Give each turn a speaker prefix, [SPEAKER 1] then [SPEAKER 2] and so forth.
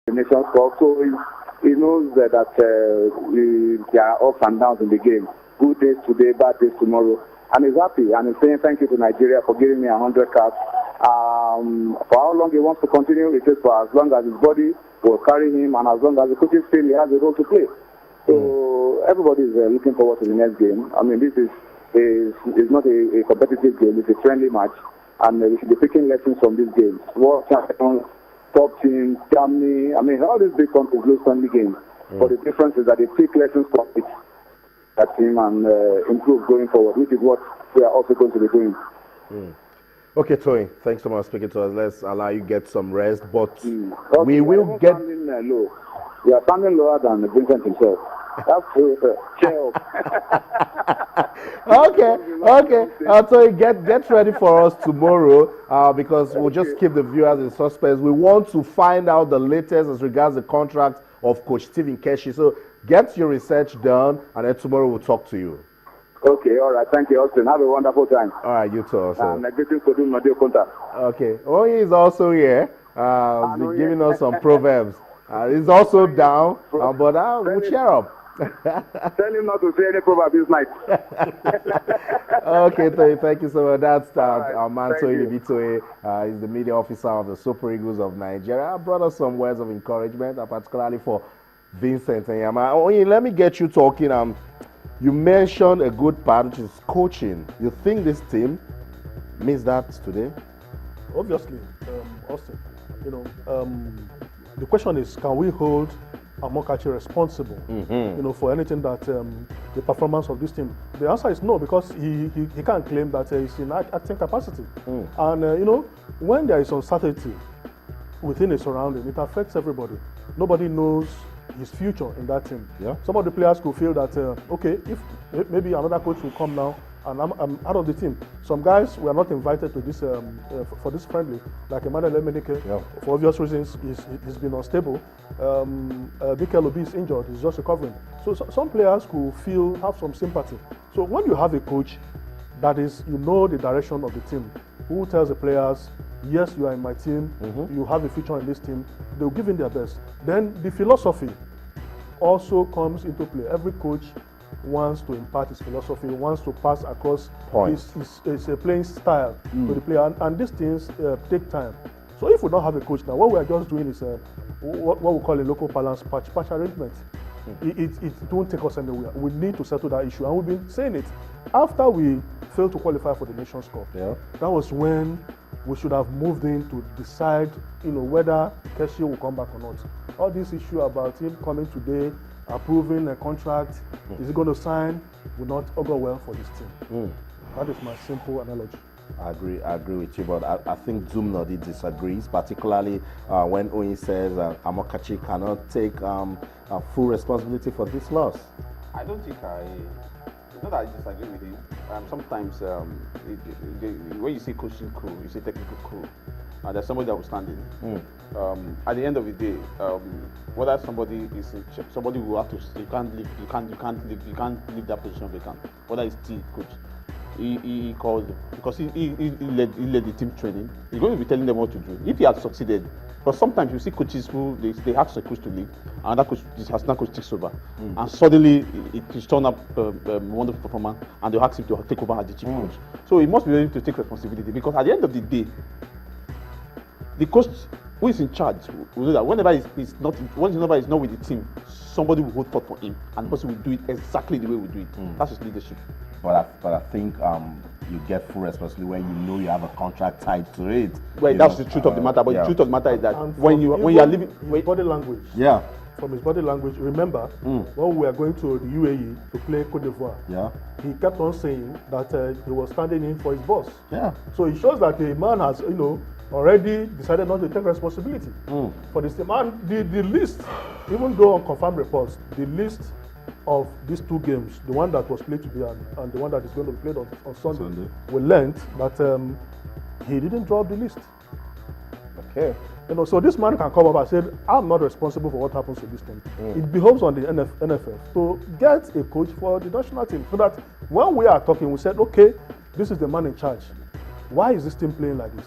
[SPEAKER 1] the Nations Cup, so he knows that there are ups and downs in the game. Good days today, bad days tomorrow. And he's happy, and he's saying thank you to Nigeria for giving me 100 caps. For how long he wants to continue, it is for as long as his body will carry him, and as long as the coaches feel he has a role to play. So everybody is looking forward to the next game. I mean, this is not a competitive game; it's a friendly match, and we should be taking lessons from these games. World champions, top teams, Germany. I mean, all these big countries lose friendly games, but the difference is that they take lessons from it. That team and improve going forward, which is what we are also going to be doing.
[SPEAKER 2] Okay, Tony, thanks so much for speaking to us. Let's allow you get some rest, but
[SPEAKER 1] Okay,
[SPEAKER 2] we will get...
[SPEAKER 1] low. We are standing lower than Vincent himself. That's true, sir. Chill.
[SPEAKER 2] Okay. Tony, get ready for us tomorrow because we'll just keep the viewers in suspense. We want to find out the latest as regards the contract of Coach Stephen Keshi. So get your research done, and then tomorrow we'll talk to you.
[SPEAKER 1] Okay, all right. Thank you, Austin. Have a wonderful time.
[SPEAKER 2] All right, you too also.
[SPEAKER 1] And greetings to Madio Kunta.
[SPEAKER 2] Okay. Oyi is also here, giving us some proverbs. He's also down, but we'll cheer up.
[SPEAKER 1] Tell him not to say any proverb this night.
[SPEAKER 2] Okay, thank you so much. That's
[SPEAKER 1] right,
[SPEAKER 2] our man Tony Bitoye. He's the media officer of the Super Eagles of Nigeria. I brought us some words of encouragement, particularly for Vincent and Yama. Oyi, let me get you talking. You mentioned a good part, which is coaching. You think this team missed that today?
[SPEAKER 3] Obviously, Austin. The question is, can we hold Amokachi responsible, for anything that the performance of this team? The answer is no, because he can't claim that he's in acting capacity. And when there is uncertainty within a surrounding, it affects everybody. Nobody knows his future in that team.
[SPEAKER 2] Yeah.
[SPEAKER 3] Some of the players could feel that okay, if maybe another coach will come now and I'm out of the team. Some guys were not invited to this for this friendly, like Emmanuel Emenike.
[SPEAKER 2] Yeah.
[SPEAKER 3] For obvious reasons, he's been unstable. Mikel Obi is injured; he's just recovering. So some players could have some sympathy. So when you have a coach that is, the direction of the team, who tells the players, yes, you are in my team, you have a future in this team, they'll give in their best. Then the philosophy also comes into play. Every coach wants to impart his philosophy, wants to pass across his playing style to the player, and these things take time. So if we don't have a coach now, what we are just doing is what we call a local balance patch arrangement. It won't take us anywhere. We need to settle that issue, and we've been saying it. After we failed to qualify for the Nations Cup, that was when we should have moved in to decide, whether Keshi will come back or not. All this issue about him coming today, approving a contract, is he going to sign, will not augur well for this team. That is my simple analogy.
[SPEAKER 2] I agree with you, but I think Zumnodi disagrees, particularly when Oyin says Amokachi cannot take full responsibility for this loss.
[SPEAKER 4] I don't think it's not that I disagree with him. Sometimes when you say coaching crew, you say technical crew, and there's somebody that will stand in. At the end of the day, whether somebody is somebody will have to, you can't leave that position vacant. Whether it's team coach, he called, because he led the team training. He's going to be telling them what to do. If he had succeeded, but sometimes you see coaches who they ask a coach to leave, and that coach, this assistant coach takes over, and suddenly he's turned up wonderful performance, and they ask him to take over as the chief coach. So he must be ready to take responsibility, because at the end of the day, the coach who is in charge will do that. Whenever he's not with the team, somebody will hold thought for him, and the person will do it exactly the way we do it. That's his leadership.
[SPEAKER 2] But I think you get full responsibility when you have a contract tied to it.
[SPEAKER 4] Well, that's the truth of the matter. But the truth of the matter is that when you are living,
[SPEAKER 3] body language.
[SPEAKER 2] Yeah.
[SPEAKER 3] From his body language, remember when we were going to the UAE to play Cote d'Ivoire, he kept on saying that he was standing in for his boss.
[SPEAKER 2] Yeah.
[SPEAKER 3] So it shows that the man has, already decided not to take responsibility for this team. And the list, even though on confirmed reports, the list of these two games, the one that was played today and the one that is going to be played on Sunday, we learned that he didn't draw up the list.
[SPEAKER 2] Okay.
[SPEAKER 3] So this man can come up and say, I'm not responsible for what happens to this team. It behoves on the NFF to get a coach for the national team, so that when we are talking, we said, okay, this is the man in charge. Why is this team playing like this?